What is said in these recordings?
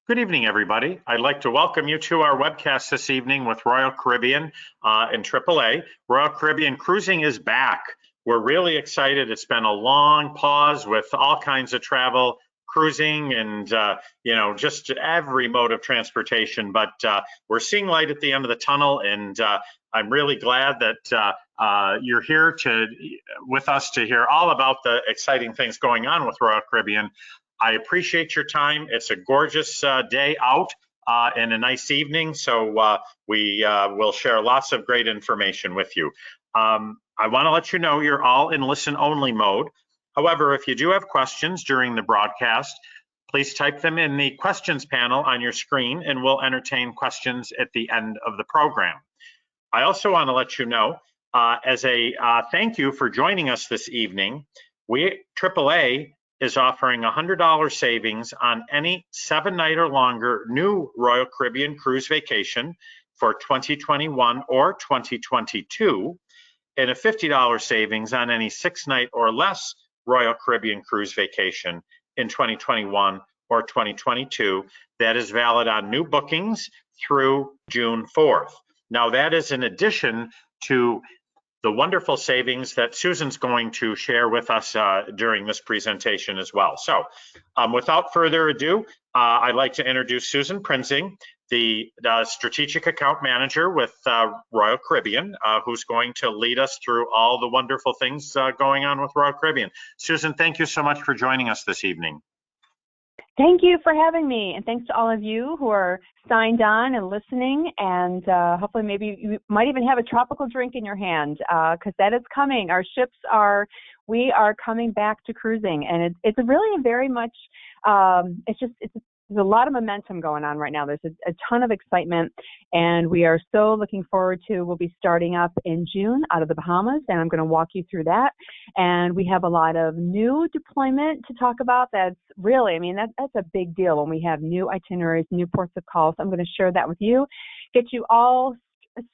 Good evening, everybody. I'd like to welcome you to our webcast this evening with Royal Caribbean and AAA. Royal Caribbean Cruising is back. We're really excited. It's been a long pause with all kinds of travel, cruising, and just every mode of transportation. But we're seeing light at the end of the tunnel, and I'm really glad that you're here with us to hear all about the exciting things going on with Royal Caribbean. I appreciate your time. It's a gorgeous day out and a nice evening, so we will share lots of great information with you. I want to let you know you're all in listen-only mode. However, if you do have questions during the broadcast, please type them in the questions panel on your screen, and we'll entertain questions at the end of the program. I also want to let you know, as a thank you for joining us this evening, AAA is offering $100 savings on any 7-night or longer new Royal Caribbean cruise vacation for 2021 or 2022, and a $50 savings on any 6-night or less Royal Caribbean cruise vacation in 2021 or 2022. That is valid on new bookings through June 4th. Now, that is in addition to the wonderful savings that Susan's going to share with us during this presentation as well. So without further ado, I'd like to introduce Susan Prinzing, the Strategic Account Manager with Royal Caribbean, who's going to lead us through all the wonderful things going on with Royal Caribbean. Susan, thank you so much for joining us this evening. Thank you for having me, and thanks to all of you who are signed on and listening, and hopefully maybe you might even have a tropical drink in your hand, because that is coming. We are coming back to cruising, and it's really very much, there's a lot of momentum going on right now. There's a ton of excitement, and we are so looking forward to, we'll be starting up in June out of the Bahamas, and I'm going to walk you through that. And we have a lot of new deployment to talk about. That's really, that's a big deal when we have new itineraries, new ports of call. So I'm going to share that with you, get you all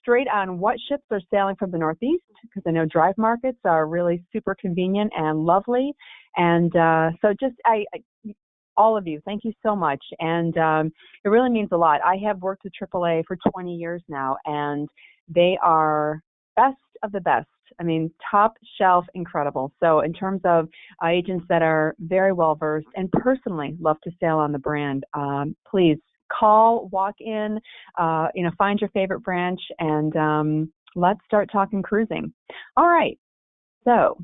straight on what ships are sailing from the Northeast, because I know drive markets are really super convenient and lovely. And so just, all of you, thank you so much. And it really means a lot. I have worked with AAA for 20 years now, and they are best of the best. Top shelf, incredible. So in terms of agents that are very well versed and personally love to sail on the brand, please call, walk in, find your favorite branch, and let's start talking cruising. All right. So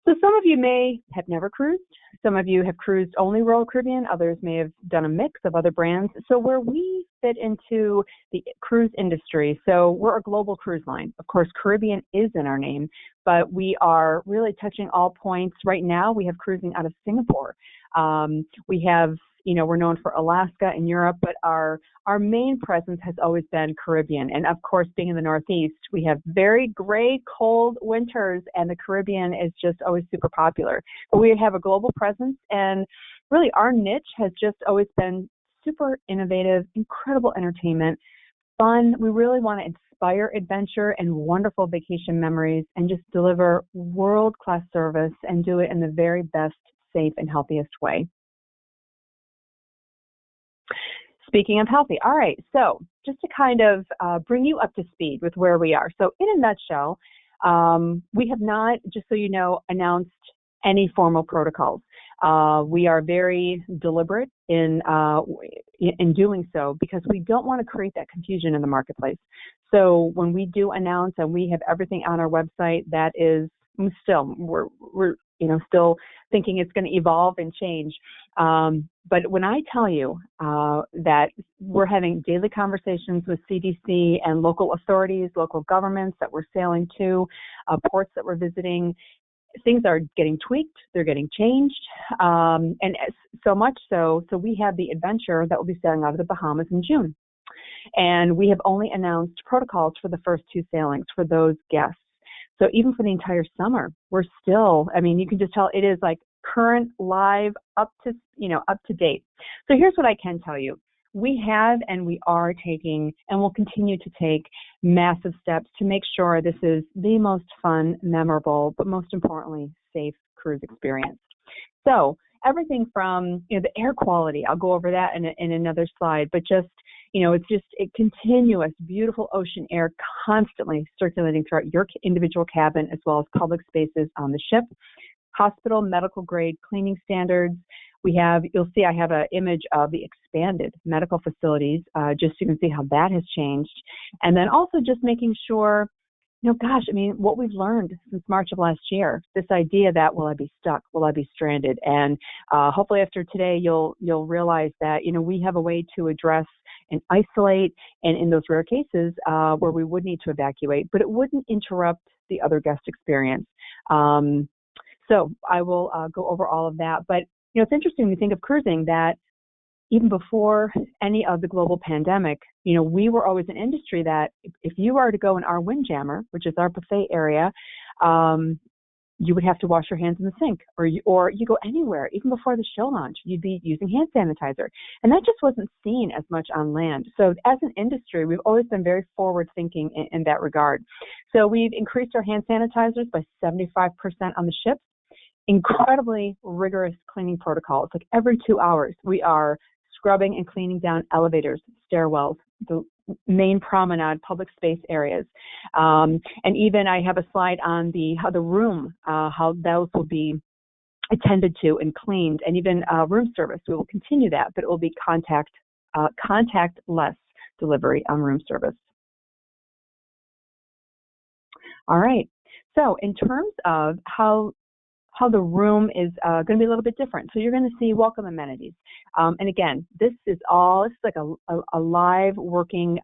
some of you may have never cruised. Some of you have cruised only Royal Caribbean. Others may have done a mix of other brands. So where we fit into the cruise industry, so we're a global cruise line. Of course, Caribbean is in our name, but we are really touching all points. Right now, we have cruising out of Singapore. We have, we're known for Alaska and Europe, but our main presence has always been Caribbean. And of course, being in the Northeast, we have very gray, cold winters, and the Caribbean is just always super popular. But we have a global presence, and really our niche has just always been super innovative, incredible entertainment, fun. We really want to inspire adventure and wonderful vacation memories, and just deliver world-class service and do it in the very best, safe, and healthiest way. Speaking of healthy, all right, so just to kind of bring you up to speed with where we are. So in a nutshell, we have not, just so you know, announced any formal protocols. We are very deliberate in doing so, because we don't want to create that confusion in the marketplace. So when we do announce and we have everything on our website, that is still, we're still thinking it's going to evolve and change. But when I tell you that we're having daily conversations with CDC and local authorities, local governments that we're sailing to, ports that we're visiting, things are getting tweaked, they're getting changed, and so much so we have the Adventure that will be sailing out of the Bahamas in June. And we have only announced protocols for the first 2 sailings for those guests. So even for the entire summer, we're still, you can just tell it is like current, live, up to date. So here's what I can tell you. We have and we are taking and will continue to take massive steps to make sure this is the most fun, memorable, but most importantly, safe cruise experience. So everything from, the air quality. I'll go over that in another slide, but just, it's just a continuous, beautiful ocean air constantly circulating throughout your individual cabin as well as public spaces on the ship. Hospital medical grade cleaning standards. You'll see I have an image of the expanded medical facilities, just so you can see how that has changed. And then also just making sure, what we've learned since March of last year, this idea that will I be stuck, will I be stranded? And hopefully after today, you'll realize that, we have a way to address and isolate, and in those rare cases where we would need to evacuate, but it wouldn't interrupt the other guest experience. So I will go over all of that. But, it's interesting when you think of cruising that even before any of the global pandemic, we were always an industry that if you are to go in our Windjammer, which is our buffet area, you would have to wash your hands in the sink, or you go anywhere, even before the show launch, you'd be using hand sanitizer. And that just wasn't seen as much on land. So as an industry, we've always been very forward thinking in that regard. So we've increased our hand sanitizers by 75% on the ships. Incredibly rigorous cleaning protocols. Like every 2 hours, we are scrubbing and cleaning down elevators, stairwells, the main promenade, public space areas. And even I have a slide on how the room, how those will be attended to and cleaned, and even room service. We will continue that, but it will be contactless delivery on room service. All right. So in terms of how the room is going to be a little bit different. So you're going to see welcome amenities. And again, this is like a live working,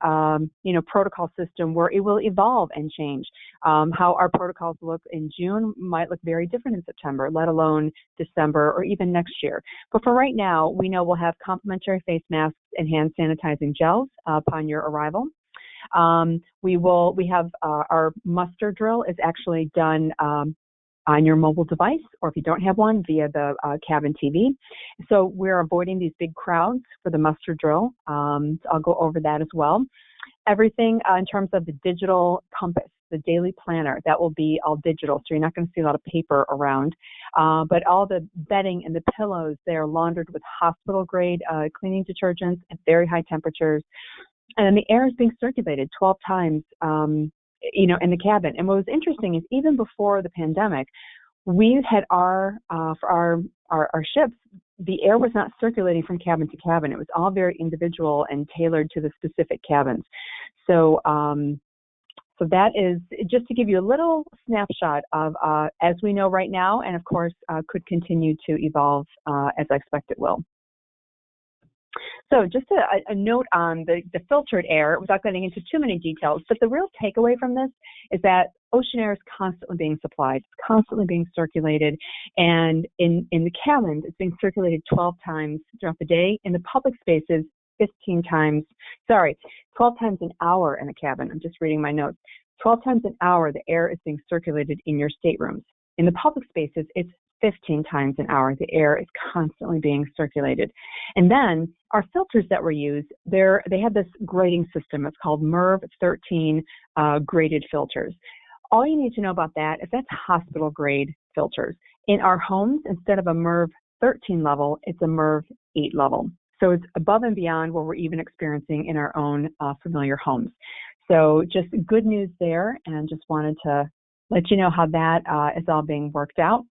protocol system where it will evolve and change. How our protocols look in June might look very different in September, let alone December or even next year. But for right now, we know we'll have complimentary face masks and hand sanitizing gels upon your arrival. We have our muster drill is actually done on your mobile device, or if you don't have one, via the cabin TV. So we're avoiding these big crowds for the muster drill. So I'll go over that as well. Everything in terms of the digital compass, the daily planner, that will be all digital, so you're not going to see a lot of paper around. But all the bedding and the pillows, they are laundered with hospital-grade cleaning detergents at very high temperatures. And then the air is being circulated 12 times in the cabin. And what was interesting is even before the pandemic, we had for our ships, the air was not circulating from cabin to cabin. It was all very individual and tailored to the specific cabins. So that is just to give you a little snapshot of as we know right now, and of course could continue to evolve as I expect it will. So just a note on the filtered air, without getting into too many details, but the real takeaway from this is that ocean air is constantly being supplied, it's constantly being circulated, and in the cabins, it's being circulated 12 times throughout the day. In the public spaces, 12 times an hour in the cabin. I'm just reading my notes. 12 times an hour, the air is being circulated in your staterooms. In the public spaces, it's 15 times an hour. The air is constantly being circulated. And then our filters that were used, they have this grading system. It's called MERV 13 graded filters. All you need to know about that is that's hospital grade filters. In our homes, instead of a MERV 13 level, it's a MERV 8 level. So it's above and beyond what we're even experiencing in our own familiar homes. So just good news there, and just wanted to let you know how that is all being worked out.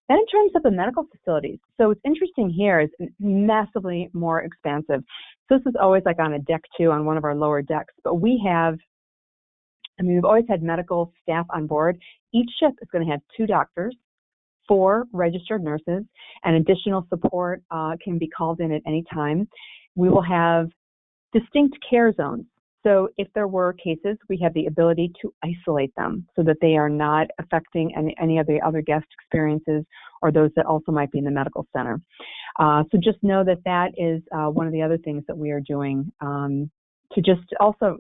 Then in terms of the medical facilities, so what's interesting here is massively more expansive. So this is always like on a deck 2 on one of our lower decks, but we've always had medical staff on board. Each ship is going to have 2 doctors, 4 registered nurses, and additional support can be called in at any time. We will have distinct care zones. So if there were cases, we have the ability to isolate them so that they are not affecting any of the other guest experiences or those that also might be in the medical center. So just know that that is one of the other things that we are doing to just also,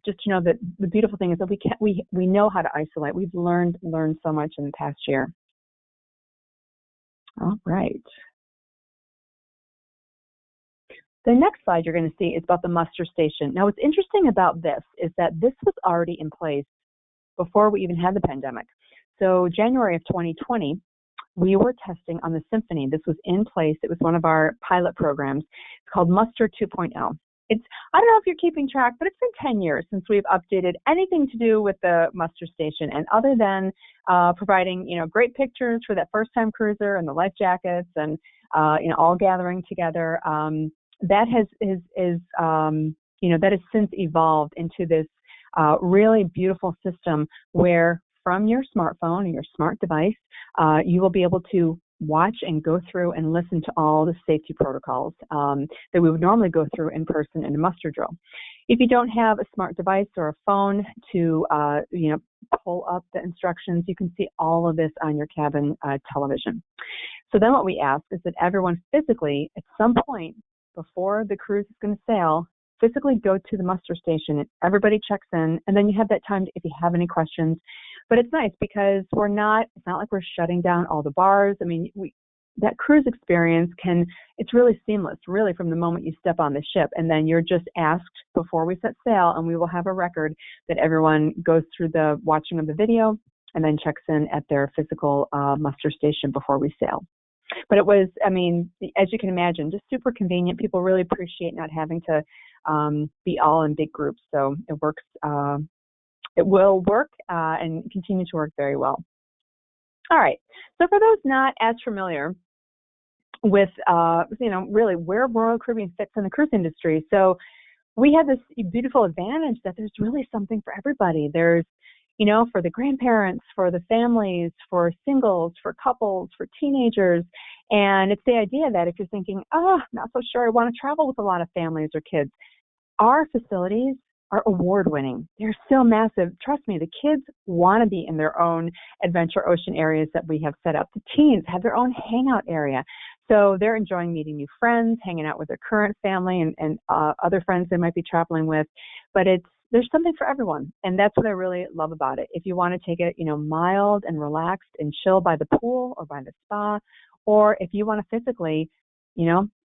just to know that the beautiful thing is that we know how to isolate. We've learned so much in the past year. All right. The next slide you're going to see is about the muster station. Now, what's interesting about this is that this was already in place before we even had the pandemic. So January of 2020, we were testing on the Symphony. This was in place. It was one of our pilot programs. It's called Muster 2.0. I don't know if you're keeping track, but it's been 10 years since we've updated anything to do with the muster station. And other than providing, great pictures for that first-time cruiser and the life jackets and, all gathering together, that has since evolved into this really beautiful system where from your smartphone or your smart device, you will be able to watch and go through and listen to all the safety protocols that we would normally go through in person in a muster drill. If you don't have a smart device or a phone to, pull up the instructions, you can see all of this on your cabin television. So then what we ask is that everyone physically, at some point before the cruise is going to sail, physically go to the muster station and everybody checks in, and then you have that time if you have any questions. But it's nice because it's not like we're shutting down all the bars. I mean, that cruise experience it's really seamless, really, from the moment you step on the ship. And then you're just asked before we set sail, and we will have a record that everyone goes through the watching of the video and then checks in at their physical muster station before we sail. But it was, as you can imagine, just super convenient. People really appreciate not having to be all in big groups. So it works. It will work and continue to work very well. All right. So for those not as familiar with, really where Royal Caribbean fits in the cruise industry, so we have this beautiful advantage that there's really something for everybody. There's, for the grandparents, for the families, for singles, for couples, for teenagers. And it's the idea that if you're thinking, not so sure I want to travel with a lot of families or kids, our facilities are award-winning. They're so massive. Trust me, the kids want to be in their own adventure ocean areas that we have set up. The teens have their own hangout area. So they're enjoying meeting new friends, hanging out with their current family and other friends they might be traveling with. But there's something for everyone. And that's what I really love about it. If you want to take it, mild and relaxed and chill by the pool or by the spa, or if you want to physically,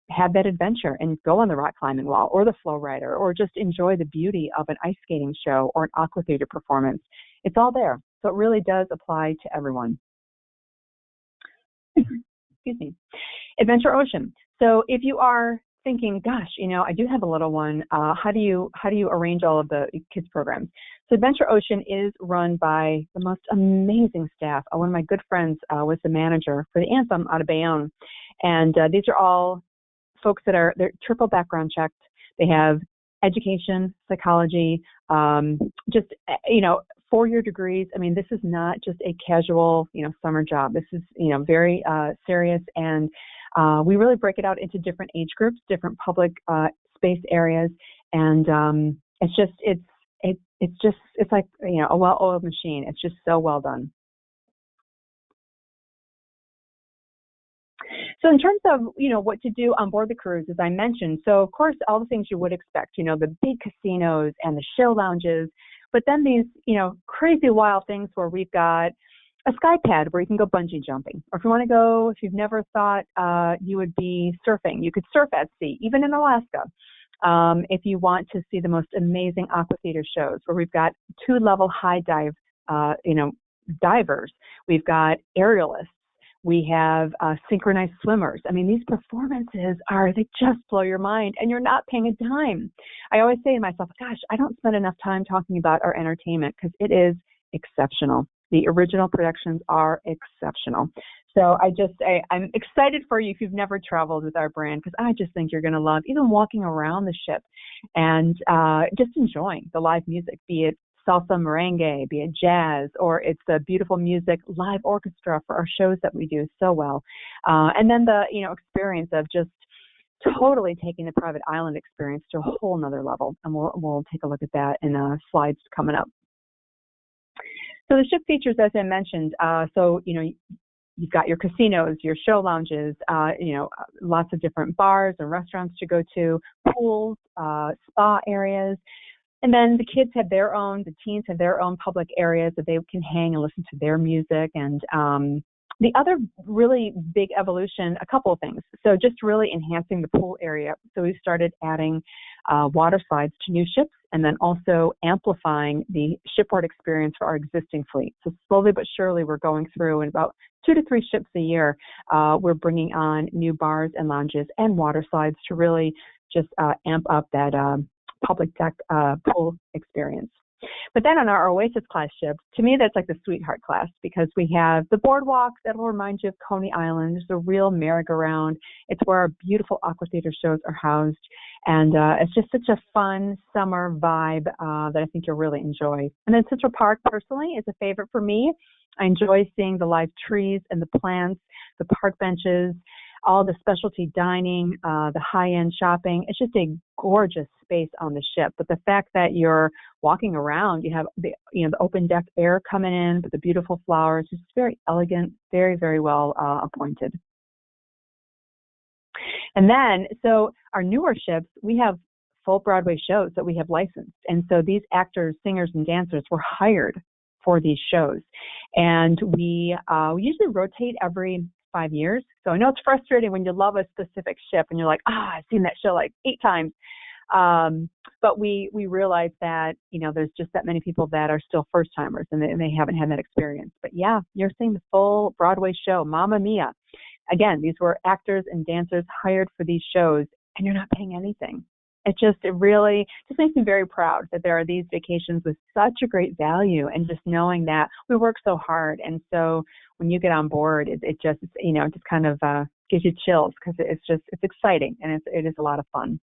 have that adventure and go on the rock climbing wall or the flow rider, or just enjoy the beauty of an ice skating show or an aqua theater performance. It's all there. So it really does apply to everyone. Excuse me. Adventure Ocean. So if you are thinking, gosh, I do have a little one, how do you arrange all of the kids programs? So Adventure Ocean is run by the most amazing staff. One of my good friends was the manager for the Anthem out of Bayonne. And these are all folks they're triple background checked. They have education, psychology, just, 4-year degrees. This is not just a casual, summer job. This is, very serious. And we really break it out into different age groups, different public space areas. And it's like, a well-oiled machine. It's just so well done. So in terms of, what to do on board the cruise, as I mentioned, so of course, all the things you would expect, the big casinos and the show lounges, but then these, crazy wild things where we've got a sky pad where you can go bungee jumping. Or if you've never thought you would be surfing, you could surf at sea, even in Alaska. If you want to see the most amazing aqua theater shows where we've got 2-level high dive, divers, we've got aerialists. We have synchronized swimmers. These performances they just blow your mind, and you're not paying a dime. I always say to myself, gosh, I don't spend enough time talking about our entertainment because it is exceptional. The original productions are exceptional. So I'm excited for you if you've never traveled with our brand, because I just think you're going to love even walking around the ship and just enjoying the live music, be it salsa merengue, be it jazz, or it's the beautiful music, live orchestra for our shows that we do so well. And then the, experience of just totally taking the private island experience to a whole nother level. And we'll take a look at that in slides coming up. So the ship features, as I mentioned, you've got your casinos, your show lounges, lots of different bars and restaurants to go to, pools, spa areas. And then the kids have the teens have their own public areas that they can hang and listen to their music. And the other really big evolution, a couple of things. So just really enhancing the pool area. So we started adding water slides to new ships, and then also amplifying the shipboard experience for our existing fleet. So slowly but surely, we're going through, and about 2 to 3 ships a year, we're bringing on new bars and lounges and water slides to really just amp up that public deck pool experience. But then on our Oasis class ships, to me, that's like the sweetheart class, because we have the boardwalk that'll remind you of Coney Island. There's a real merry-go-round. It's where our beautiful aqua theater shows are housed. And it's just such a fun summer vibe that I think you'll really enjoy. And then Central Park, personally, is a favorite for me. I enjoy seeing the live trees and the plants, the park benches, all the specialty dining, the high-end shopping. It's just a gorgeous space on the ship. But the fact that you're walking around, you have the open deck air coming in with the beautiful flowers. It's very elegant, very, very well appointed. And then, so our newer ships, we have full Broadway shows that we have licensed. And so these actors, singers, and dancers were hired for these shows. And we usually rotate every 5 years. So I know it's frustrating when you love a specific ship and you're like, I've seen that show like 8 times. But we realize that, there's just that many people that are still first timers and they haven't had that experience. But yeah, you're seeing the full Broadway show, Mamma Mia. Again, these were actors and dancers hired for these shows, and you're not paying anything. It really just makes me very proud that there are these vacations with such a great value, and just knowing that we work so hard. And so when you get on board, it just kind of gives you chills, because it's exciting, and it is a lot of fun.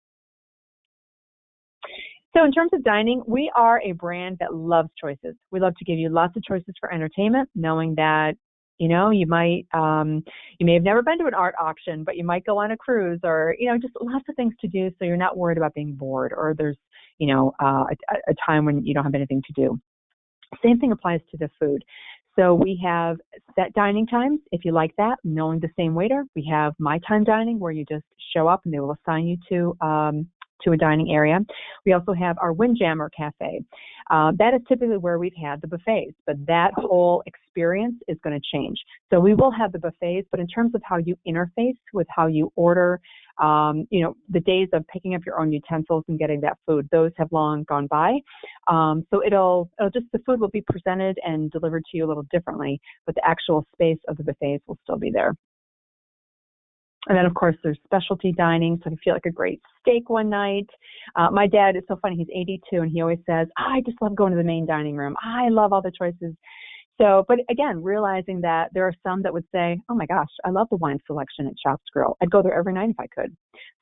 So in terms of dining, we are a brand that loves choices. We love to give you lots of choices for entertainment, knowing that you may have never been to an art auction, but you might go on a cruise, or, just lots of things to do. So you're not worried about being bored, or there's, a time when you don't have anything to do. Same thing applies to the food. So we have set dining times. If you like that, knowing the same waiter, we have my time dining, where you just show up and they will assign you to a dining area. We also have our Windjammer Cafe. That is typically where we've had the buffets, but that whole experience is going to change. So we will have the buffets, but in terms of how you interface with how you order, the days of picking up your own utensils and getting that food, those have long gone by. So the food will be presented and delivered to you a little differently, but the actual space of the buffets will still be there. And then, of course, there's specialty dining. So if you feel like a great steak one night. My dad is so funny. He's 82, and he always says, I just love going to the main dining room. I love all the choices. So, but again, realizing that there are some that would say, oh my gosh, I love the wine selection at Shop's Grill. I'd go there every night if I could.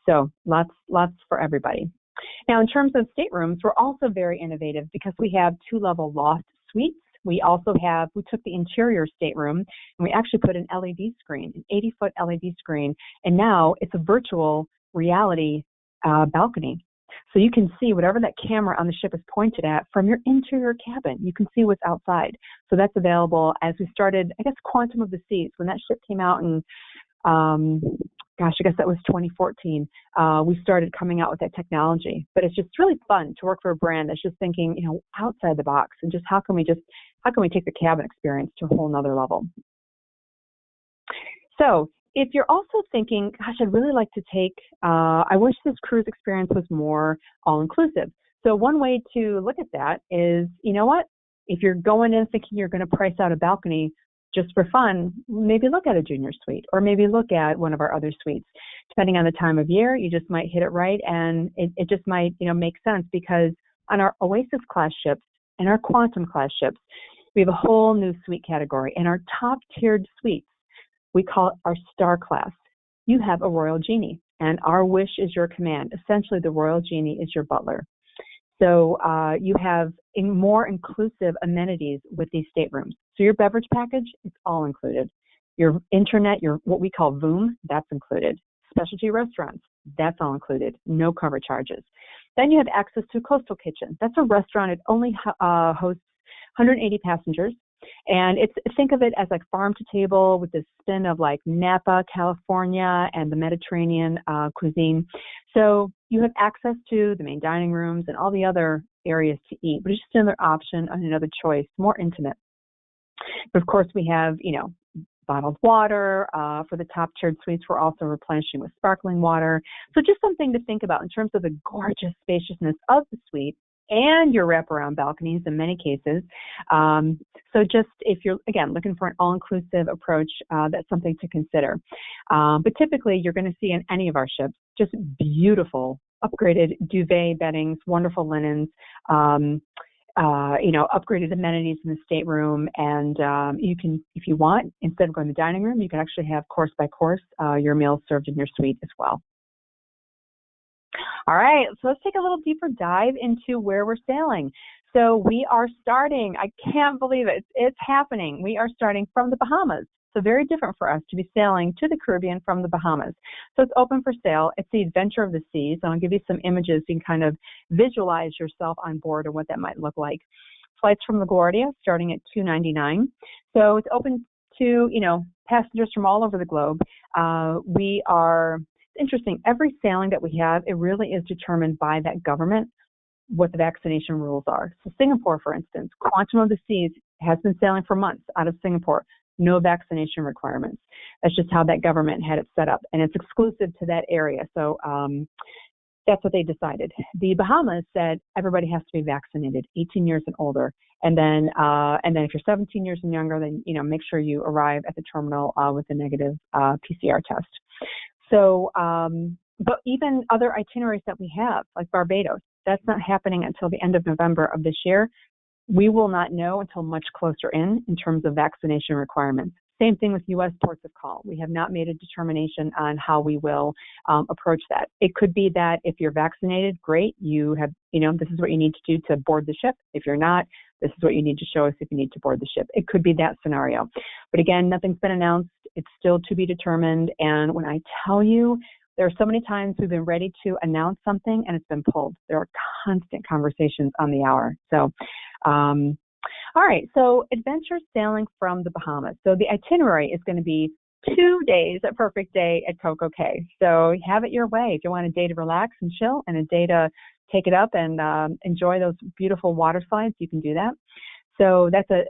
So lots for everybody. Now, in terms of staterooms, we're also very innovative, because we have 2-level loft suites. We took the interior stateroom and we actually put an LED screen, an 80-foot LED screen, and now it's a virtual reality balcony. So you can see whatever that camera on the ship is pointed at from your interior cabin. You can see what's outside. So that's available as we started, I guess, Quantum of the Seas. When that ship came out in, I guess that was 2014, we started coming out with that technology. But it's just really fun to work for a brand that's just thinking, outside the box, and just how can we take the cabin experience to a whole nother level. So if you're also thinking, gosh, I'd really like to take, I wish this cruise experience was more all-inclusive. So one way to look at that is, if you're going in thinking you're going to price out a balcony just for fun, maybe look at a junior suite, or maybe look at one of our other suites. Depending on the time of year, you just might hit it right, and it just might, make sense, because on our Oasis class ships and our Quantum class ships, we have a whole new suite category. And our top tiered suites, we call it our star class. You have a royal genie, and our wish is your command. Essentially, the royal genie is your butler. So you have more inclusive amenities with these staterooms. So your beverage package, it's all included. Your internet, what we call VOOM, that's included. Specialty restaurants, that's all included. No cover charges. Then you have access to a coastal kitchen. That's a restaurant. It only hosts 180 passengers. And think of it as like farm to table with this spin of like Napa, California, and the Mediterranean cuisine. So you have access to the main dining rooms and all the other areas to eat, but it's just another option and another choice, more intimate. But of course, we have, bottled water. For the top tiered suites, we're also replenishing with sparkling water. So just something to think about in terms of the gorgeous spaciousness of the suite and your wraparound balconies in many cases. So just if you're, again, looking for an all-inclusive approach, that's something to consider. But typically you're going to see in any of our ships just beautiful upgraded duvet beddings, wonderful linens, upgraded amenities in the stateroom, and you can, if you want, instead of going to the dining room, you can actually have course by course your meals served in your suite as well. All right, so let's take a little deeper dive into where we're sailing. So we are starting, I can't believe it, it's happening. We are starting from the Bahamas. So very different for us to be sailing to the Caribbean from the Bahamas. So it's open for sale. It's the adventure of the seas. So I'll give you some images. You can kind of visualize yourself on board and what that might look like. Flights from LaGuardia starting at $299. So it's open to, passengers from all over the globe. It's interesting, every sailing that we have, it really is determined by that government what the vaccination rules are. So Singapore, for instance, Quantum of the Seas has been sailing for months out of Singapore. No vaccination requirements. That's just how that government had it set up, and it's exclusive to that area. So that's what they decided. The Bahamas said everybody has to be vaccinated, 18 years and older, and then if you're 17 years and younger, then make sure you arrive at the terminal with a negative PCR test. So, but even other itineraries that we have, like Barbados, that's not happening until the end of November of this year. We will not know until much closer in terms of vaccination requirements. Same thing with U.S. ports of call. We have not made a determination on how we will approach that. It could be that if you're vaccinated, great, you have, this is what you need to do to board the ship. If you're not, this is what you need to show us if you need to board the ship. It could be that scenario. But again, nothing's been announced. It's still to be determined. And when I tell you, there are so many times we've been ready to announce something and it's been pulled. There are constant conversations on the hour. So, all right. So adventure sailing from the Bahamas. So the itinerary is going to be 2 days at Perfect Day at Coco Cay. So have it your way. If you want a day to relax and chill and a day to take it up and enjoy those beautiful water slides, you can do that. So that's a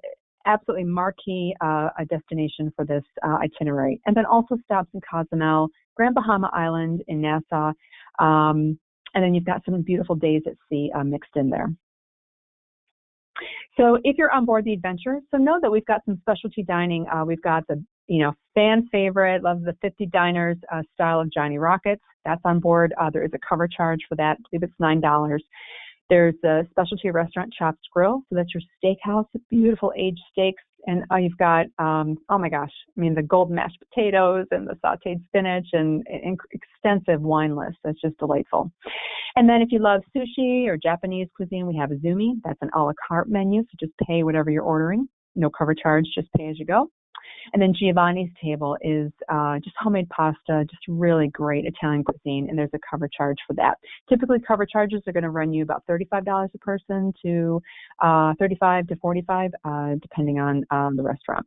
absolutely marquee a destination for this itinerary. And then also stops in Cozumel, Grand Bahama Island in Nassau, and then you've got some beautiful days at sea mixed in there. So if you're on board the adventure, so know that we've got some specialty dining. We've got the fan favorite, love the 50 diners style of Johnny Rockets. That's on board. There is a cover charge for that. I believe it's $9. There's a specialty restaurant, Chops Grill. So that's your steakhouse, beautiful aged steaks. And you've got, oh my gosh, the golden mashed potatoes and the sauteed spinach and extensive wine list. That's just delightful. And then if you love sushi or Japanese cuisine, we have Azumi. That's an a la carte menu. So just pay whatever you're ordering. No cover charge, just pay as you go. And then Giovanni's table is just homemade pasta, just really great Italian cuisine, and there's a cover charge for that. Typically, cover charges are going to run you about $35 a person to $35 to $45, depending on the restaurant.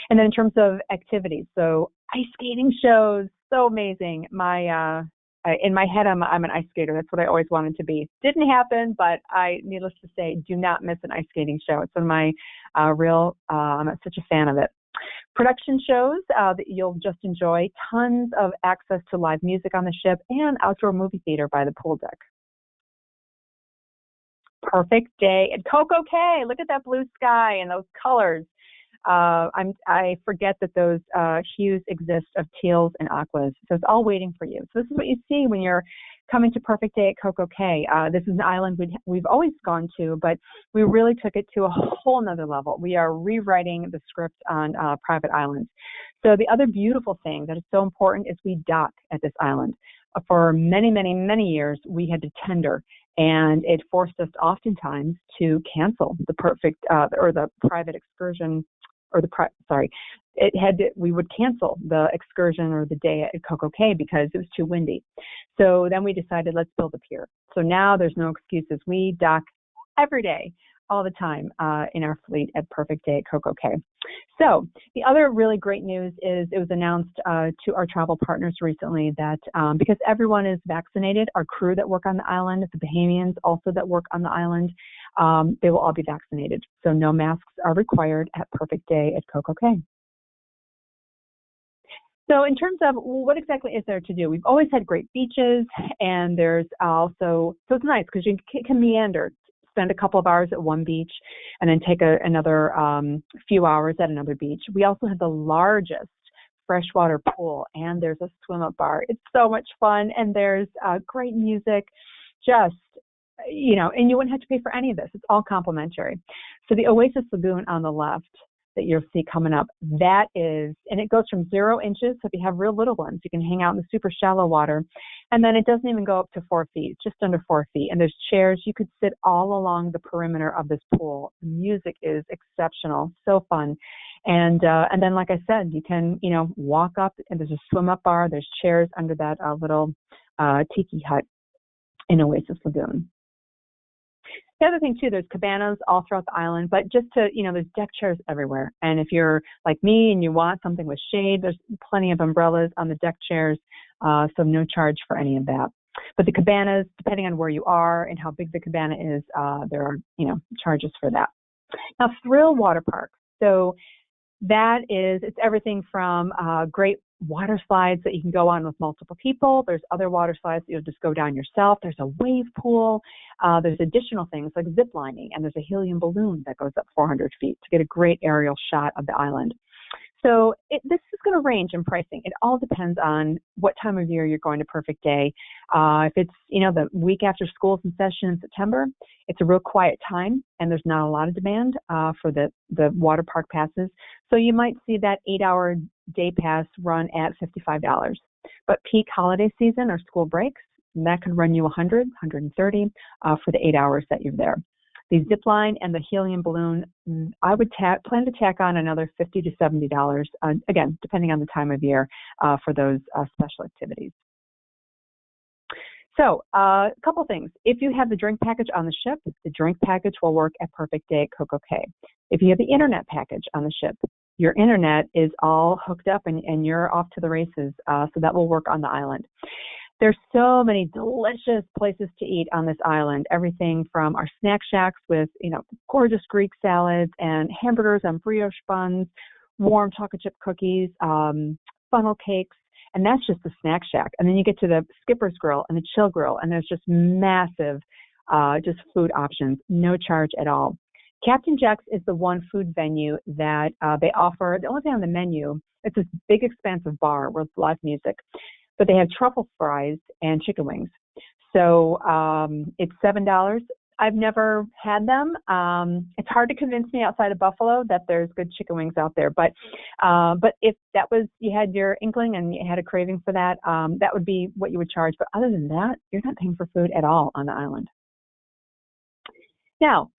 And then in terms of activities, so ice skating shows, so amazing. In my head, I'm an ice skater. That's what I always wanted to be. Didn't happen, but needless to say, do not miss an ice skating show. It's one of my I'm such a fan of it. Production shows that you'll just enjoy. Tons of access to live music on the ship and outdoor movie theater by the pool deck. Perfect day at Coco Cay. Look at that blue sky and those colors. I forget that those hues exist of teals and aquas. So it's all waiting for you. So this is what you see when you're coming to Perfect Day at Coco Cay. This is an island we've always gone to, but we really took it to a whole nother level. We are rewriting the script on private islands. So the other beautiful thing that is so important is we dock at this island. For many, many, many years, we had to tender, and it forced us oftentimes to cancel the private excursion. We would cancel the excursion or the day at Coco Cay because it was too windy. So then we decided, let's build a pier. So now there's no excuses. We dock every day, all the time in our fleet at Perfect Day at Coco Cay. So the other really great news is it was announced to our travel partners recently that because everyone is vaccinated, our crew that work on the island, the Bahamians also that work on the island, they will all be vaccinated. So no masks are required at Perfect Day at Coco Cay. So in terms of what exactly is there to do, we've always had great beaches, and there's also, so it's nice because you can meander, spend a couple of hours at one beach and then take another few hours at another beach. We also have the largest freshwater pool, and there's a swim-up bar. It's so much fun, and there's great music, just, and you wouldn't have to pay for any of this. It's all complimentary. So the Oasis Lagoon on the left that you'll see coming up, that is, and it goes from 0 inches, so if you have real little ones, you can hang out in the super shallow water, and then it doesn't even go up to 4 feet, just under 4 feet, and there's chairs. You could sit all along the perimeter of this pool. The music is exceptional, so fun, and then, like I said, you can, walk up, and there's a swim-up bar, there's chairs under that little tiki hut in Oasis Lagoon. The other thing, too, there's cabanas all throughout the island, but just to, there's deck chairs everywhere. And if you're like me and you want something with shade, there's plenty of umbrellas on the deck chairs, so no charge for any of that. But the cabanas, depending on where you are and how big the cabana is, there are, charges for that. Now, Thrill Water Park. So that is, it's everything from great water slides that you can go on with multiple people. There's other water slides that you'll just go down yourself. There's a wave pool. There's additional things like zip lining, and there's a helium balloon that goes up 400 feet to get a great aerial shot of the island. So this is going to range in pricing. It all depends on what time of year you're going to Perfect Day. If it's, the week after school's in session in September, it's a real quiet time, and there's not a lot of demand for the water park passes. So you might see that 8-hour day pass run at $55. But peak holiday season or school breaks, that could run you $100, $130 for the 8 hours that you're there. The zip line and the helium balloon, I would plan to tack on another $50 to $70, again, depending on the time of year, for those special activities. So a couple things. If you have the drink package on the ship, the drink package will work at Perfect Day at Coco Cay. If you have the internet package on the ship, your internet is all hooked up and you're off to the races, so that will work on the island. There's so many delicious places to eat on this island. Everything from our snack shacks with, gorgeous Greek salads and hamburgers on brioche buns, warm chocolate chip cookies, funnel cakes, and that's just the snack shack. And then you get to the Skipper's Grill and the Chill Grill, and there's just massive, just food options, no charge at all. Captain Jack's is the one food venue that they offer. The only thing on the menu, it's this big, expansive bar with live music. But they have truffle fries and chicken wings. So it's $7. I've never had them. It's hard to convince me outside of Buffalo that there's good chicken wings out there. But if that was, you had your inkling and you had a craving for that, that would be what you would charge. But other than that, you're not paying for food at all on the island. Now,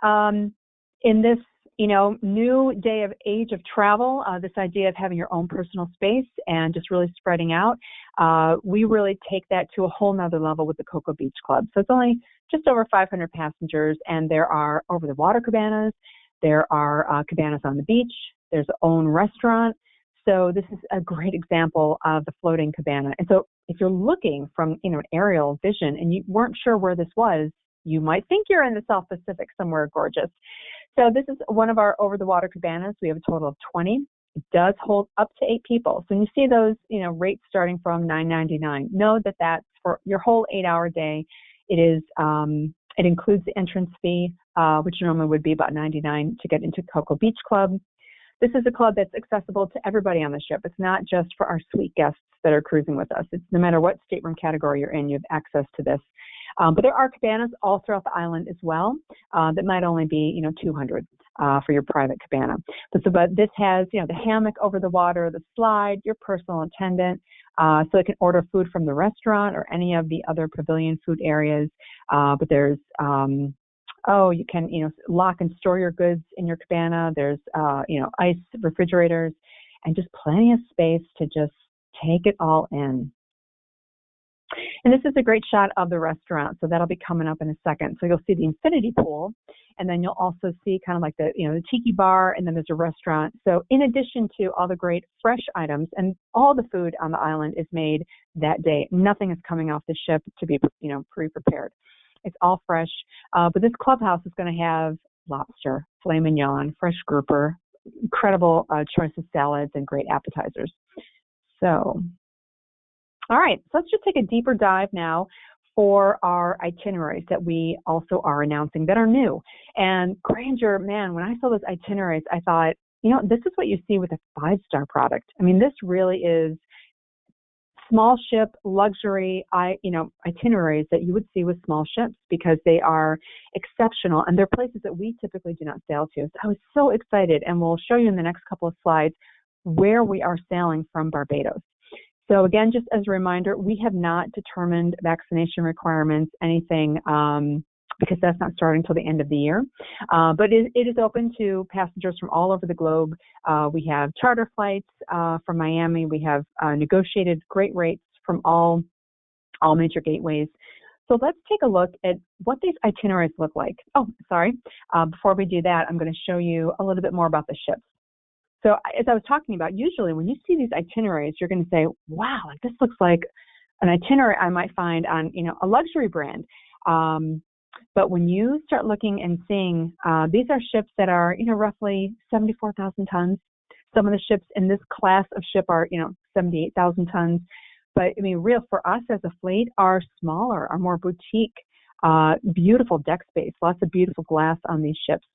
in this new day of age of travel, this idea of having your own personal space and just really spreading out, we really take that to a whole nother level with the Cocoa Beach Club. So it's only just over 500 passengers, and there are over-the-water cabanas, there are cabanas on the beach, there's an own restaurant. So this is a great example of the floating cabana. And so if you're looking from an aerial vision and you weren't sure where this was, you might think you're in the South Pacific somewhere gorgeous. So this is one of our over-the-water cabanas. We have a total of 20. It does hold up to 8 people. So when you see those, rates starting from $9.99, know that that's for your whole 8-hour day. It is. It includes the entrance fee, which normally would be about $99 to get into Cocoa Beach Club. This is a club that's accessible to everybody on the ship. It's not just for our sweet guests that are cruising with us. It's no matter what stateroom category you're in, you have access to this. But there are cabanas all throughout the island as well that might only be, 200 for your private cabana. But this has, the hammock over the water, the slide, your personal attendant, so they can order food from the restaurant or any of the other pavilion food areas. But there's, you can, lock and store your goods in your cabana. There's, ice refrigerators and just plenty of space to just take it all in. And this is a great shot of the restaurant, so that'll be coming up in a second. So you'll see the infinity pool, and then you'll also see kind of like the, the tiki bar, and then there's a restaurant. So in addition to all the great fresh items, and all the food on the island is made that day. Nothing is coming off the ship to be, pre-prepared. It's all fresh. But this clubhouse is going to have lobster, filet mignon, fresh grouper, incredible choice of salads, and great appetizers. So, all right, so let's just take a deeper dive now for our itineraries that we also are announcing that are new. And Grandeur, man, when I saw those itineraries, I thought, this is what you see with a 5-star product. I mean, this really is small ship luxury, itineraries that you would see with small ships because they are exceptional and they're places that we typically do not sail to. So I was so excited, and we'll show you in the next couple of slides where we are sailing from Barbados. So again, just as a reminder, we have not determined vaccination requirements, anything, because that's not starting until the end of the year. But it is open to passengers from all over the globe. We have charter flights from Miami. We have negotiated great rates from all major gateways. So let's take a look at what these itineraries look like. Oh, sorry. Before we do that, I'm going to show you a little bit more about the ships. So as I was talking about, usually when you see these itineraries, you're going to say, wow, this looks like an itinerary I might find on, a luxury brand. But when you start looking and seeing, these are ships that are, roughly 74,000 tons. Some of the ships in this class of ship are, 78,000 tons. But I mean, real for us as a fleet are smaller, are more boutique, beautiful deck space, lots of beautiful glass on these ships.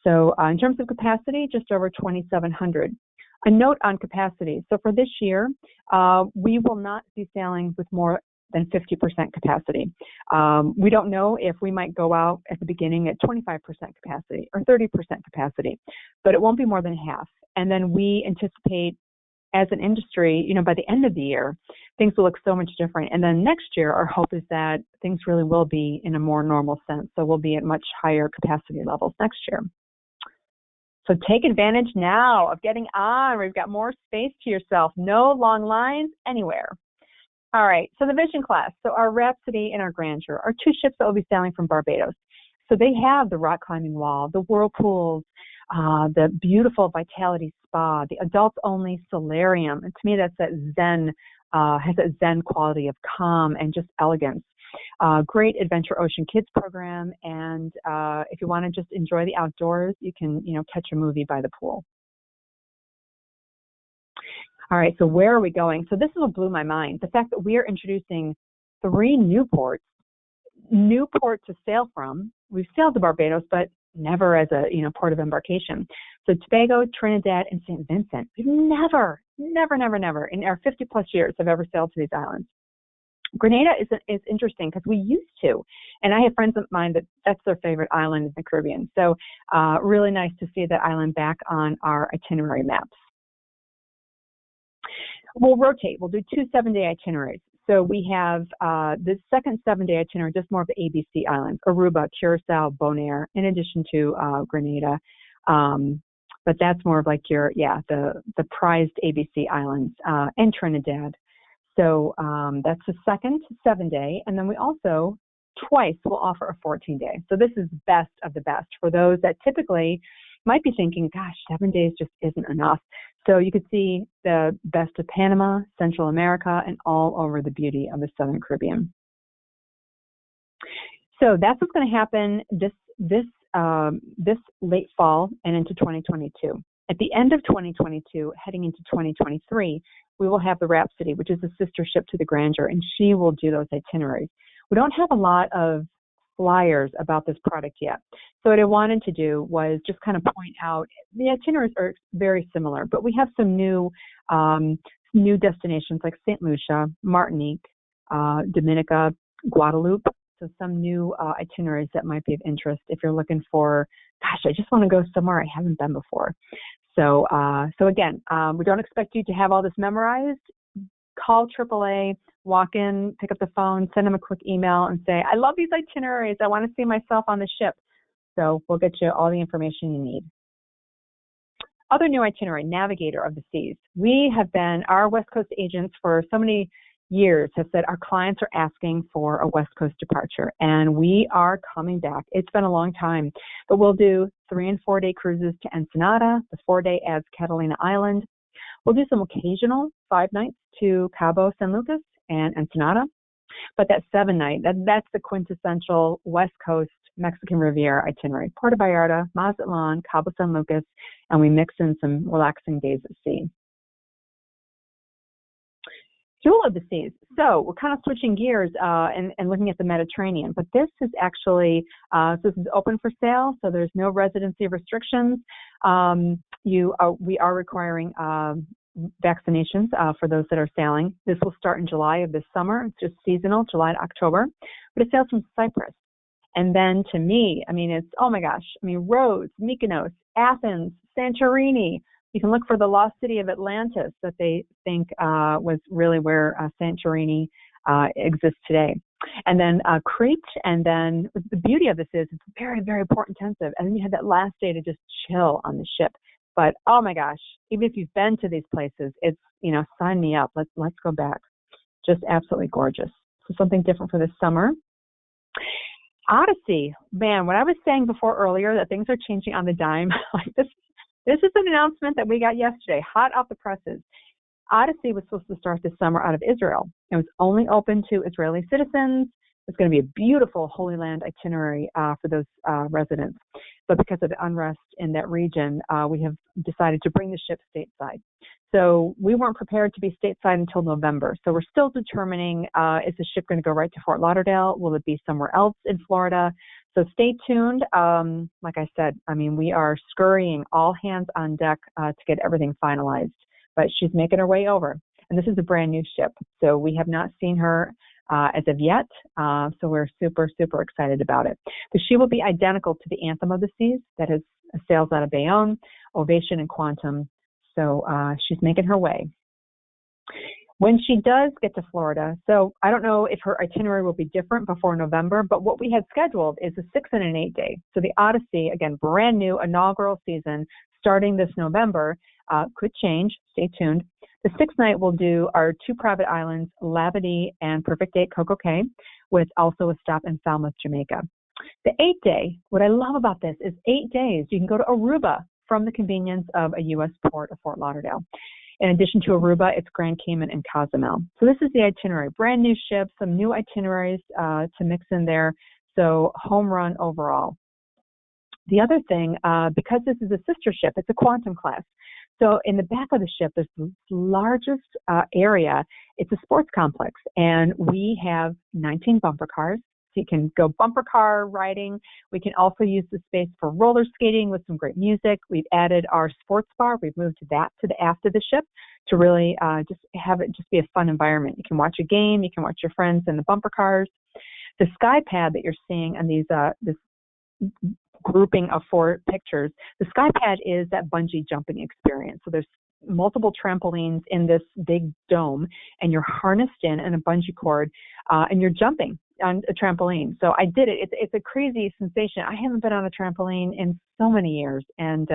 So in terms of capacity, just over 2,700. A note on capacity. So for this year, we will not be sailing with more than 50% capacity. We don't know if we might go out at the beginning at 25% capacity or 30% capacity, but it won't be more than half. And then we anticipate as an industry, by the end of the year, things will look so much different. And then next year, our hope is that things really will be in a more normal sense. So we'll be at much higher capacity levels next year. So take advantage now of getting on. We've got more space to yourself. No long lines anywhere. All right, so the Vision class. So our Rhapsody and our Grandeur are 2 ships that will be sailing from Barbados. So they have the rock climbing wall, the whirlpools, the beautiful Vitality Spa, the adults-only solarium. And to me, that's that Zen, has that Zen quality of calm and just elegance. Great Adventure Ocean Kids program, and if you want to just enjoy the outdoors, you can, catch a movie by the pool. All right, so where are we going? So this is what blew my mind. The fact that we are introducing 3 new ports to sail from. We've sailed to Barbados, but never as a, port of embarkation. So Tobago, Trinidad, and St. Vincent. We've never in our 50 plus years have ever sailed to these islands. Grenada is interesting because we used to, and I have friends of mine that's their favorite island in the Caribbean. So really nice to see that island back on our itinerary maps. We'll rotate. We'll do 2 7-day itineraries. So we have the second 7-day itinerary, just more of the ABC islands, Aruba, Curacao, Bonaire, in addition to Grenada. But that's more of like the prized ABC islands and Trinidad. So that's the second 7-day. And then we also twice will offer a 14-day. So this is best of the best for those that typically might be thinking, gosh, 7 days just isn't enough. So you could see the best of Panama, Central America, and all over the beauty of the Southern Caribbean. So that's what's going to happen this late fall and into 2022. At the end of 2022, heading into 2023, we will have the Rhapsody, which is a sister ship to the Grandeur, and she will do those itineraries. We don't have a lot of flyers about this product yet. So what I wanted to do was just kind of point out the itineraries are very similar, but we have some new destinations like St. Lucia, Martinique, Dominica, Guadeloupe. So some new itineraries that might be of interest if you're looking for, gosh, I just want to go somewhere I haven't been before. So again, we don't expect you to have all this memorized. Call AAA, walk in, pick up the phone, send them a quick email and say, I love these itineraries. I want to see myself on the ship. So we'll get you all the information you need. Other new itinerary, Navigator of the Seas. We have been, our West Coast agents for so many years have said our clients are asking for a West Coast departure, and we are coming back. It's been a long time, but we'll do 3- and 4-day cruises to Ensenada. The 4-day adds Catalina Island. We'll do some occasional 5 nights to Cabo San Lucas and Ensenada, but that 7-night, that's the quintessential West Coast Mexican Riviera itinerary. Puerto Vallarta, Mazatlan, Cabo San Lucas, and we mix in some relaxing days at sea. Jewel of the Seas. So we're kind of switching gears and looking at the Mediterranean, but this is actually, this is open for sale, so there's no residency restrictions. We are requiring vaccinations for those that are sailing. This will start in July of this summer. It's just seasonal, July to October, but it sails from Cyprus. And then to me, I mean, it's, oh my gosh, I mean, Rhodes, Mykonos, Athens, Santorini. You can look for the lost city of Atlantis that they think was really where Santorini exists today. And then Crete, and then the beauty of this is it's very, very port intensive. And then you have that last day to just chill on the ship. But oh my gosh, even if you've been to these places, it's, you know, sign me up. Let's go back. Just absolutely gorgeous. So something different for this summer. Odyssey, man, what I was saying before earlier that things are changing on the dime, like this is an announcement that we got yesterday, hot off the presses. Odyssey was supposed to start this summer out of Israel. It was only open to Israeli citizens. It's going to be a beautiful Holy Land itinerary for those residents. But because of the unrest in that region, we have decided to bring the ship stateside. So we weren't prepared to be stateside until November. So we're still determining, is the ship going to go right to Fort Lauderdale? Will it be somewhere else in Florida? So stay tuned. Like I said, I mean, we are scurrying all hands on deck to get everything finalized. But she's making her way over. And this is a brand new ship. So we have not seen her as of yet. So we're super, super excited about it. But she will be identical to the Anthem of the Seas that has sails out of Bayonne, Ovation, and Quantum. So she's making her way. When she does get to Florida, so I don't know if her itinerary will be different before November, but what we had scheduled is a 6 and an 8 day. So the Odyssey, again, brand new inaugural season starting this November, could change. Stay tuned. The 6th night we'll do our 2 private islands, Labadee and Perfect Day Coco Cay, with also a stop in Falmouth, Jamaica. The 8 day, what I love about this is 8 days. You can go to Aruba from the convenience of a U.S. port of Fort Lauderdale. In addition to Aruba, it's Grand Cayman and Cozumel. So this is the itinerary. Brand new ship, some new itineraries to mix in there. So home run overall. The other thing, because this is a sister ship, it's a Quantum class. So in the back of the ship, there's the largest area. It's a sports complex, and we have 19 bumper cars. So you can go bumper car riding. We can also use the space for roller skating with some great music. We've added our sports bar. We've moved that to the aft of the ship to really just have it just be a fun environment. You can watch a game. You can watch your friends in the bumper cars. The sky pad that you're seeing on these this grouping of 4 pictures, the sky pad is that bungee jumping experience. So there's multiple trampolines in this big dome, and you're harnessed in a bungee cord, and you're jumping on a trampoline. So I did it. It's a crazy sensation. I haven't been on a trampoline in so many years, and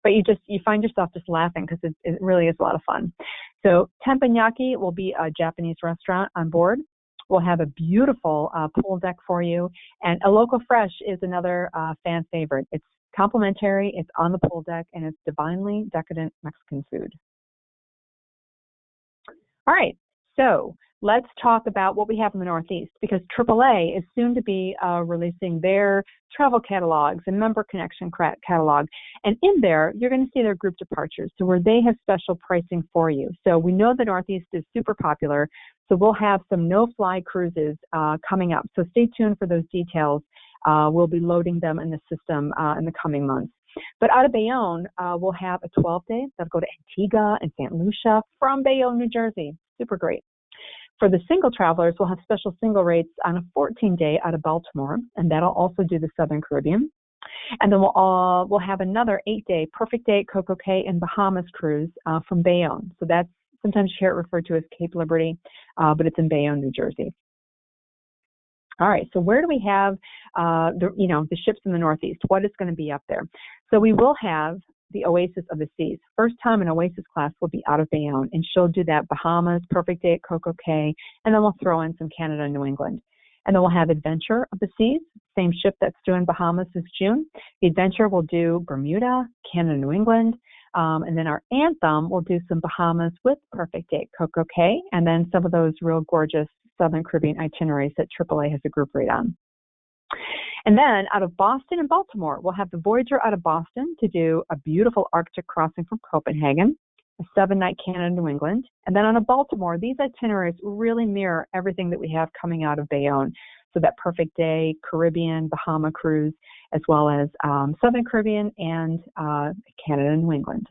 but you find yourself just laughing because it really is a lot of fun. So Teppanyaki will be a Japanese restaurant on board. We'll have a beautiful pool deck for you. And a Local Fresh is another fan favorite. It's complimentary, it's on the pool deck, and it's divinely decadent Mexican food. All right, so let's talk about what we have in the Northeast, because AAA is soon to be releasing their travel catalogs and member connection catalog. And in there, you're going to see their group departures, so where they have special pricing for you. So we know the Northeast is super popular, so we'll have some no-fly cruises coming up. So stay tuned for those details. We'll be loading them in the system in the coming months. But out of Bayonne, we'll have a 12-day that'll go to Antigua and St. Lucia from Bayonne, New Jersey. Super great. For the single travelers, we'll have special single rates on a 14-day out of Baltimore, and that'll also do the Southern Caribbean. And then we'll have another 8-day Perfect Day Coco Cay and Bahamas cruise from Bayonne. So that's sometimes you hear it referred to as Cape Liberty, but it's in Bayonne, New Jersey. All right, so where do we have the ships in the Northeast? What is going to be up there? So we will have the Oasis of the Seas. First time an Oasis class will be out of Bayonne, and she'll do that Bahamas, Perfect Day at Coco Cay, and then we'll throw in some Canada and New England. And then we'll have Adventure of the Seas, same ship that's doing Bahamas this June. The Adventure will do Bermuda, Canada, New England, and then our Anthem will do some Bahamas with Perfect Day at Coco Cay, and then some of those real gorgeous Southern Caribbean itineraries that AAA has a group rate on. And then out of Boston and Baltimore, we'll have the Voyager out of Boston to do a beautiful Arctic crossing from Copenhagen. a 7-night Canada, New England, and then on a Baltimore. These itineraries really mirror everything that we have coming out of Bayonne. So that perfect day, Caribbean, Bahama cruise, as well as Southern Caribbean and Canada, New England.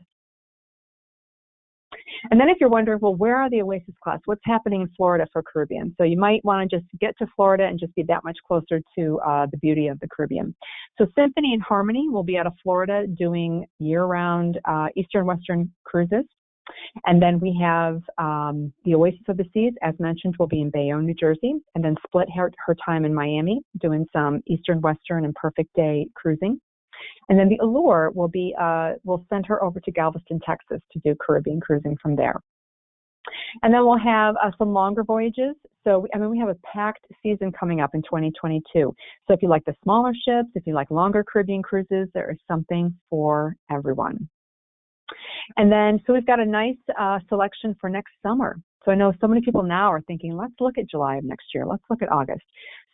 And then if you're wondering, well, where are the Oasis class? What's happening in Florida for Caribbean? So you might want to just get to Florida and just be that much closer to the beauty of the Caribbean. So Symphony and Harmony will be out of Florida doing year-round Eastern Western cruises. And then we have the Oasis of the Seas, as mentioned, will be in Bayonne, New Jersey, and then split her time in Miami, doing some Eastern Western and perfect day cruising. And then the Allure will be, we'll send her over to Galveston, Texas to do Caribbean cruising from there. And then we'll have some longer voyages. So, we have a packed season coming up in 2022. So if you like the smaller ships, if you like longer Caribbean cruises, there is something for everyone. And then, so we've got a nice selection for next summer. So I know so many people now are thinking, let's look at July of next year. Let's look at August.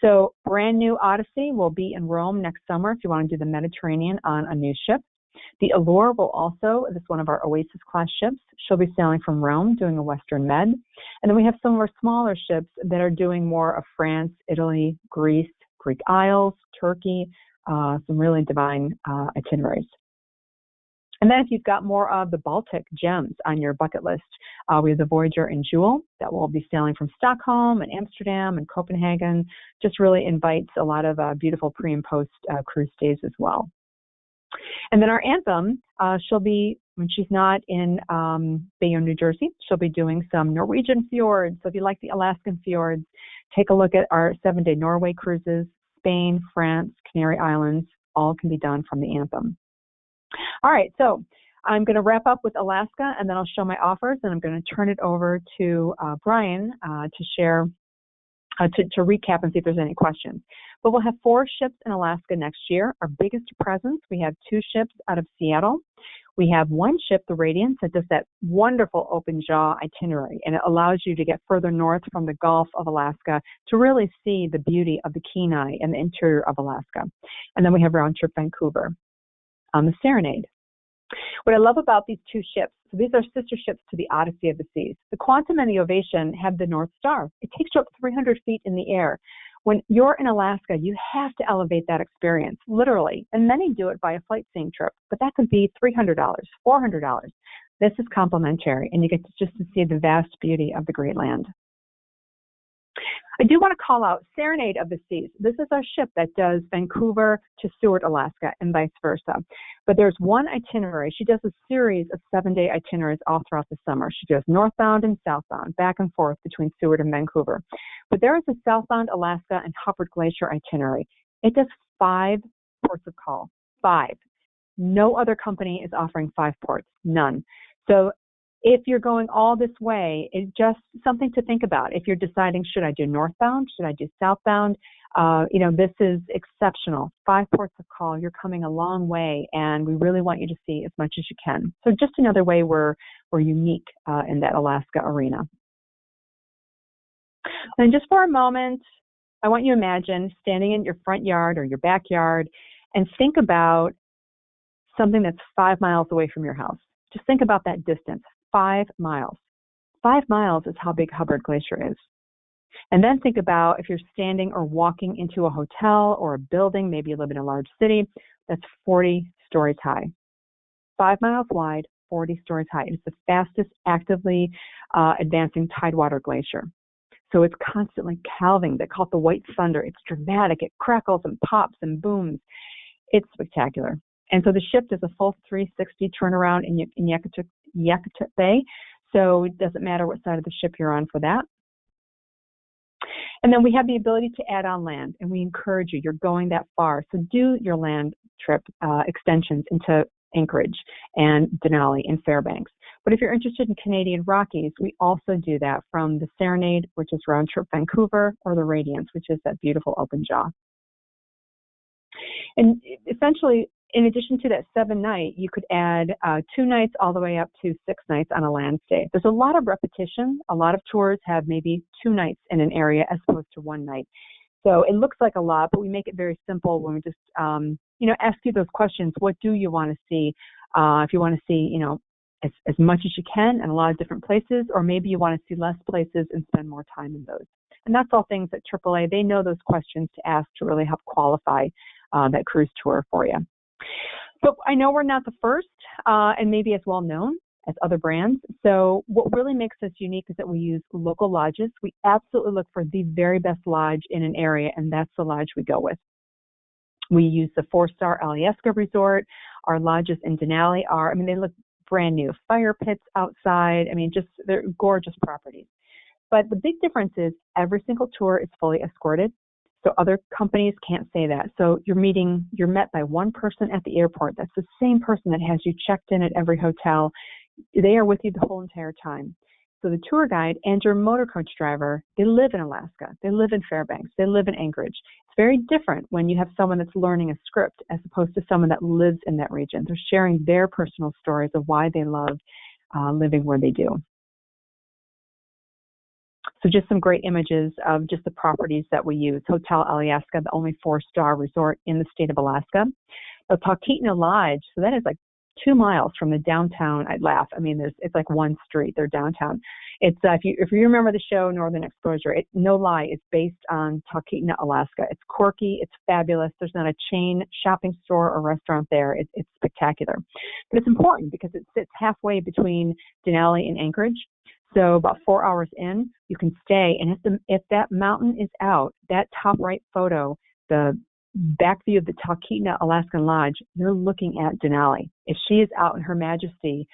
So brand new Odyssey will be in Rome next summer if you want to do the Mediterranean on a new ship. The Allure will also, this is one of our Oasis class ships. She'll be sailing from Rome doing a Western Med. And then we have some of our smaller ships that are doing more of France, Italy, Greece, Greek Isles, Turkey, some really divine itineraries. And then if you've got more of the Baltic gems on your bucket list, we have the Voyager and Jewel that will be sailing from Stockholm and Amsterdam and Copenhagen. Just really invites a lot of beautiful pre and post cruise stays as well. And then our Anthem, she'll be, when she's not in Bayonne, New Jersey, she'll be doing some Norwegian Fjords. So if you like the Alaskan fjords, take a look at our 7-day Norway Cruises, Spain, France, Canary Islands, all can be done from the Anthem. All right, so I'm going to wrap up with Alaska, and then I'll show my offers, and I'm going to turn it over to Brian to share, to recap and see if there's any questions. But we'll have 4 ships in Alaska next year. Our biggest presence, we have 2 ships out of Seattle. We have 1 ship, the Radiance, that does that wonderful open jaw itinerary, and it allows you to get further north from the Gulf of Alaska to really see the beauty of the Kenai and the interior of Alaska. And then we have round trip Vancouver on the Serenade. What I love about these 2 ships, so these are sister ships to the Odyssey of the Seas. The Quantum and the Ovation have the North Star. It takes you up 300 feet in the air. When you're in Alaska, you have to elevate that experience, literally. And many do it by a flight seeing trip, but that could be $300, $400. This is complimentary, and you get to see the vast beauty of the Great Land. I do want to call out Serenade of the Seas. This is our ship that does Vancouver to Seward, Alaska, and vice versa. But there's one itinerary. She does a series of 7-day itineraries all throughout the summer. She goes northbound and southbound, back and forth between Seward and Vancouver. But there is a southbound Alaska and Hubbard Glacier itinerary. It does 5 ports of call. 5. No other company is offering 5 ports. None. So if you're going all this way, it's just something to think about. If you're deciding, should I do northbound? Should I do southbound? This is exceptional. 5 ports of call. You're coming a long way, and we really want you to see as much as you can. So just another way we're unique in that Alaska arena. And just for a moment, I want you to imagine standing in your front yard or your backyard and think about something that's 5 miles away from your house. Just think about that distance. 5 miles. 5 miles is how big Hubbard Glacier is. And then think about if you're standing or walking into a hotel or a building, maybe you live in a large city, that's 40 stories high. 5 miles wide, 40 stories high. It's the fastest actively advancing tidewater glacier. So it's constantly calving. They call it the white thunder. It's dramatic. It crackles and pops and booms. It's spectacular. And so the ship does a full 360 turnaround in Yakutat Bay, so it doesn't matter what side of the ship you're on for that. And then we have the ability to add on land, and we encourage you. You're going that far, so do your land trip extensions into Anchorage and Denali and Fairbanks. But if you're interested in Canadian Rockies, we also do that from the Serenade, which is round trip Vancouver, or the Radiance, which is that beautiful open jaw. And essentially, in addition to that 7-night, you could add 2 nights all the way up to 6 nights on a land stay. There's a lot of repetition. A lot of tours have maybe 2 nights in an area as opposed to 1 night. So it looks like a lot, but we make it very simple when we just, ask you those questions. What do you want to see? If you want to see, as much as you can in a lot of different places, or maybe you want to see less places and spend more time in those. And that's all things that AAA, they know those questions to ask to really help qualify that cruise tour for you. But I know we're not the first and maybe as well known as other brands. So what really makes us unique is that we use local lodges. We absolutely look for the very best lodge in an area, and that's the lodge we go with. We use the 4-star Alyeska Resort. Our lodges in Denali are, they look brand new. Fire pits outside. They're gorgeous properties. But the big difference is every single tour is fully escorted. So other companies can't say that. So you're met by one person at the airport. That's the same person that has you checked in at every hotel. They are with you the whole entire time. So the tour guide and your motor coach driver, they live in Alaska. They live in Fairbanks. They live in Anchorage. It's very different when you have someone that's learning a script as opposed to someone that lives in that region. They're sharing their personal stories of why they love living where they do. So just some great images of just the properties that we use. Hotel Alyeska, the only 4-star resort in the state of Alaska. The Talkeetna Lodge, so that is like 2 miles from the downtown. I'd laugh. It's like one street. They're downtown. It's if you remember the show Northern Exposure, no lie, it's based on Talkeetna, Alaska. It's quirky. It's fabulous. There's not a chain shopping store or restaurant there. It's spectacular. But it's important because it sits halfway between Denali and Anchorage. So about 4 hours in, you can stay. And if that mountain is out, that top right photo, the back view of the Talkeetna Alaskan Lodge, you're looking at Denali. If she is out in her majesty,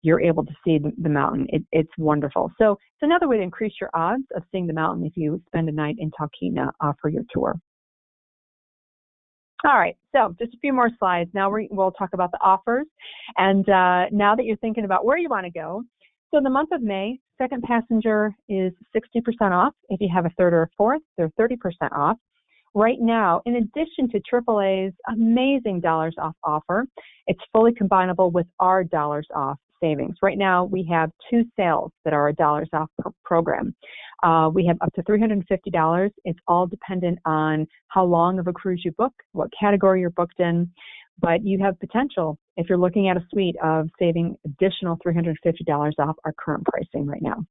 you're able to see the mountain. It's wonderful. So it's another way to increase your odds of seeing the mountain if you spend a night in Talkeetna for your tour. All right, so just a few more slides. Now we'll talk about the offers. And now that you're thinking about where you want to go, so in the month of May, second passenger is 60% off. If you have a third or a fourth, they're 30% off. Right now, in addition to AAA's amazing dollars off offer, it's fully combinable with our dollars off savings. Right now, we have 2 sales that are a dollars off program. We have up to $350. It's all dependent on how long of a cruise you book, what category you're booked in, but you have potential if you're looking at a suite of saving additional $350 off our current pricing right now.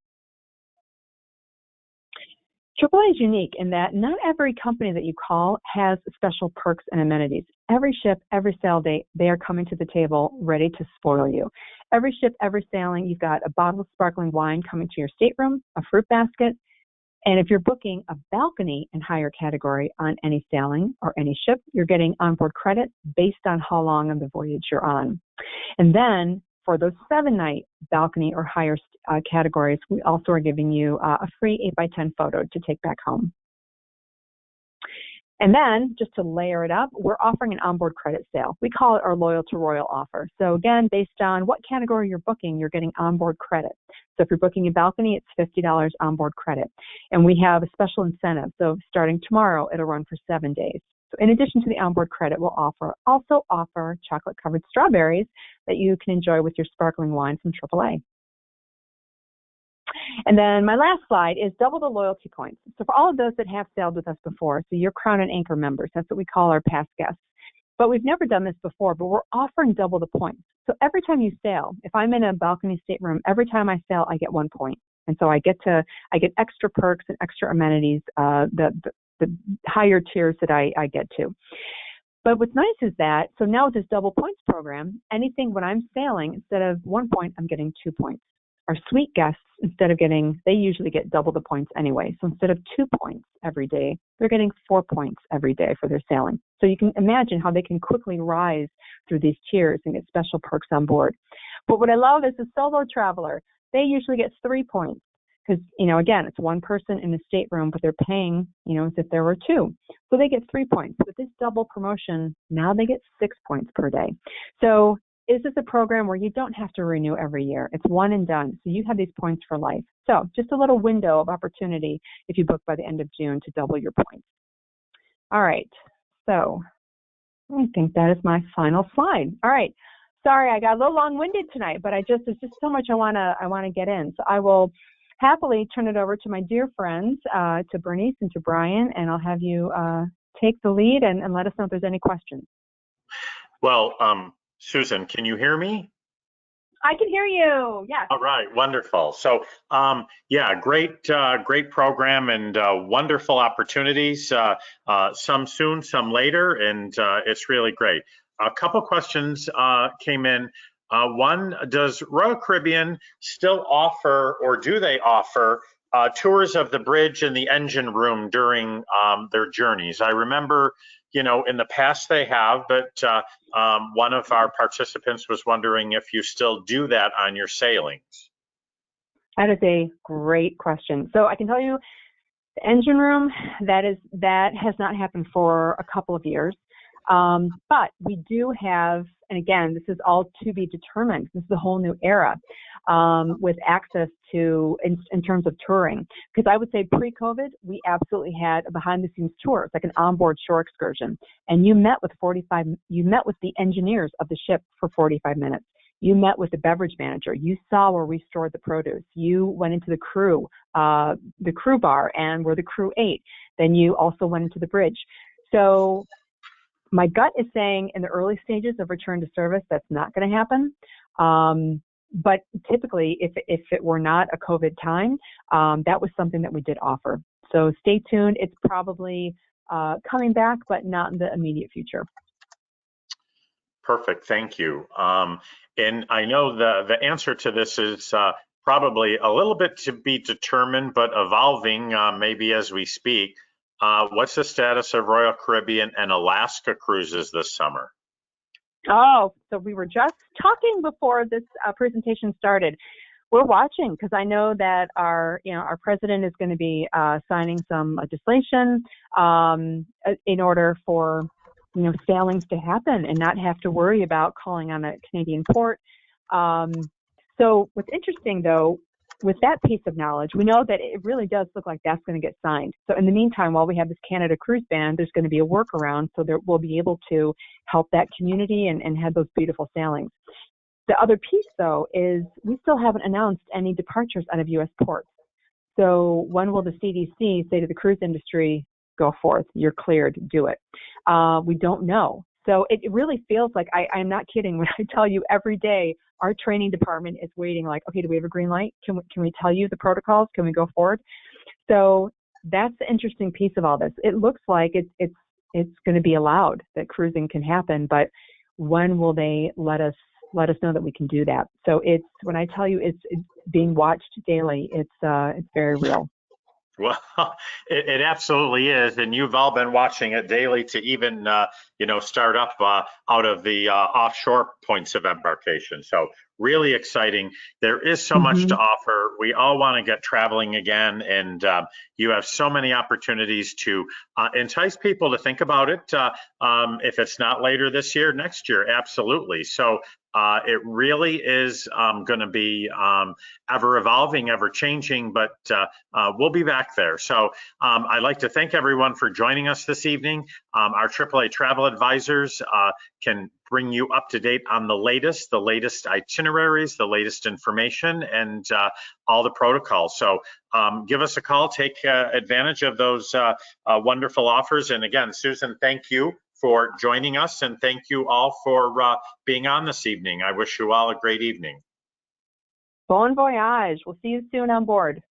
AAA is unique in that not every company that you call has special perks and amenities. Every ship, every sail date, they are coming to the table ready to spoil you. Every ship, every sailing, you've got a bottle of sparkling wine coming to your stateroom, a fruit basket, and if you're booking a balcony and higher category on any sailing or any ship, you're getting onboard credit based on how long of the voyage you're on. And then for those 7-night balcony or higher categories, we also are giving you a free 8x10 photo to take back home. And then, just to layer it up, we're offering an onboard credit sale. We call it our Loyal to Royal offer. So again, based on what category you're booking, you're getting onboard credit. So if you're booking a balcony, it's $50 onboard credit. And we have a special incentive. So starting tomorrow, it'll run for 7 days. So in addition to the onboard credit, we'll also offer chocolate-covered strawberries that you can enjoy with your sparkling wine from AAA. And then my last slide is double the loyalty points. So for all of those that have sailed with us before, so you're Crown and Anchor members, that's what we call our past guests. But we've never done this before, but we're offering double the points. So every time you sail, if I'm in a balcony stateroom, every time I sail, I get 1 point. And so I get extra perks and extra amenities, the higher tiers that I get to. But what's nice is that, so now with this double points program, anything when I'm sailing, instead of 1 point, I'm getting 2 points. Our suite guests, they usually get double the points anyway. So instead of 2 points every day, they're getting 4 points every day for their sailing. So you can imagine how they can quickly rise through these tiers and get special perks on board. But what I love is the solo traveler, they usually get 3 points. Because, again, it's one person in a stateroom, but they're paying, as if there were 2. So they get 3 points. With this double promotion, now they get 6 points per day. So this is a program where you don't have to renew every year. It's one and done. So you have these points for life. So just a little window of opportunity if you book by the end of June to double your points. All right. So I think that is my final slide. All right. Sorry, I got a little long-winded tonight, but there's just so much I want to get in. So I will happily turn it over to my dear friends, to Bernice and to Brian, and I'll have you take the lead and let us know if there's any questions. Well, Susan, can you hear me? I can hear you. Yes. All right, wonderful. So, yeah, great program and wonderful opportunities. Some soon, some later, and it's really great. A couple questions came in. One, does Royal Caribbean still offer, or do they offer, tours of the bridge and the engine room during their journeys? I remember, in the past they have, but one of our participants was wondering if you still do that on your sailings. That is a great question. So I can tell you the engine room, that has not happened for a couple of years. But we do have, and again, this is all to be determined. This is a whole new era with access to, in terms of touring. Because I would say pre-COVID, we absolutely had a behind-the-scenes tour. It's like an onboard shore excursion, and you met with the engineers of the ship for 45 minutes. You met with the beverage manager. You saw where we stored the produce. You went into the crew bar and where the crew ate. Then you also went into the bridge. So my gut is saying in the early stages of return to service, that's not going to happen. But typically, if it were not a COVID time, that was something that we did offer. So stay tuned. It's probably coming back, but not in the immediate future. Perfect, thank you. And I know the answer to this is probably a little bit to be determined, but evolving maybe as we speak. What's the status of Royal Caribbean and Alaska cruises this summer? Oh, so we were just talking before this presentation started. We're watching because I know that our president is going to be signing some legislation in order for sailings to happen and not have to worry about calling on a Canadian port. So what's interesting though, with that piece of knowledge, we know that it really does look like that's going to get signed. So in the meantime, while we have this Canada cruise ban, there's going to be a workaround so that we'll be able to help that community and have those beautiful sailings. The other piece though is we still haven't announced any departures out of U.S. ports. So when will the CDC say to the cruise industry, go forth, you're cleared, do it? We don't know. So it really feels like, I'm not kidding when I tell you every day our training department is waiting like, okay, do we have a green light? Can we tell you the protocols? Can we go forward? So that's the interesting piece of all this. It looks like it's going to be allowed that cruising can happen, but when will they let us know that we can do that? So when I tell you it's being watched daily, it's very real. Well, it absolutely is, and you've all been watching it daily to even, start up out of the offshore points of embarkation. So really exciting. There is so much to offer. We all want to get traveling again, and you have so many opportunities to entice people to think about it. If it's not later this year, next year, absolutely. So it really is going to be ever evolving, ever changing, but we'll be back there. So I'd like to thank everyone for joining us this evening. Our AAA travel advisors can bring you up to date on the latest itineraries, the latest information, and all the protocols. So give us a call, take advantage of those wonderful offers. And again, Susan, thank you for joining us, and thank you all for being on this evening. I wish you all a great evening. Bon voyage. We'll see you soon on board.